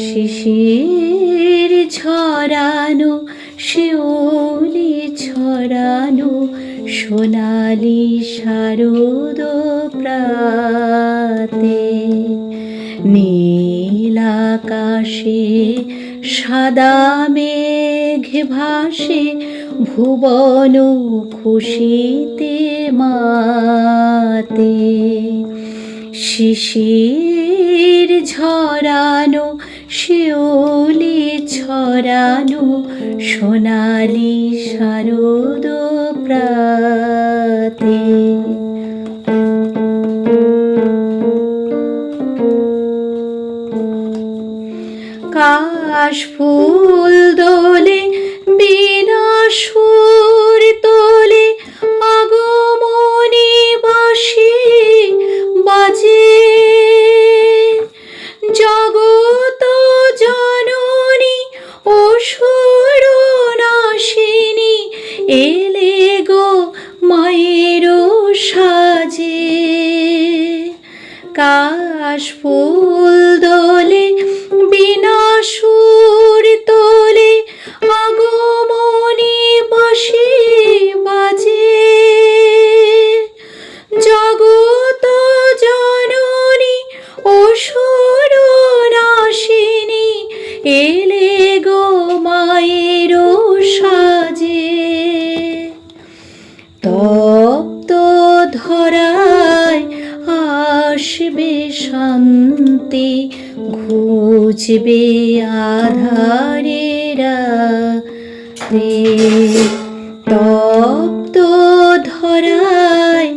শিশির ঝরানো শিউলি ছড়ানো সোনালি শারদ প্রাতে, নীল আকাশে সাদা মেঘ ভাসে ভুবন খুশিতে মাতে। শিশির ঝরানো শিউলি ছড়ানো সোনালি শারদ প্রাতে। কাশফুল দোলে বীণা সুর তোলে আগমনী বাঁশি বাজে। জগত জননী অসুর নাশিনী এলে গো মায়ের সাজে। কাশফুল দোলে বীণা সুর তোলে আগমনী বাঁশি বাজে। জগত জননী অসুর নাশিনী এলে গো মায়ের সাজে। তপ্ত ধরায় আসবে শান্তি ঘুচবে আধারের রাতে। তপ্ত ধরায়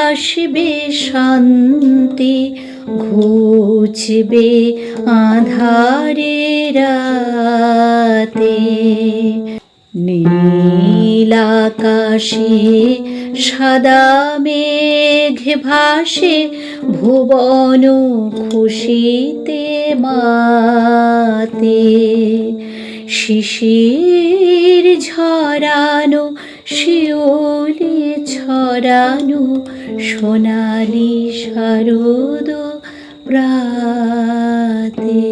আসবে শান্তি ঘুচবে আধারের রাতে। নীল আকাশে সাদা মেঘ ভাসে ভুবন খুশিতে মাতে। শিশির ঝরানো শিউলি ছড়ানো সোনালি শারদ প্রাতে।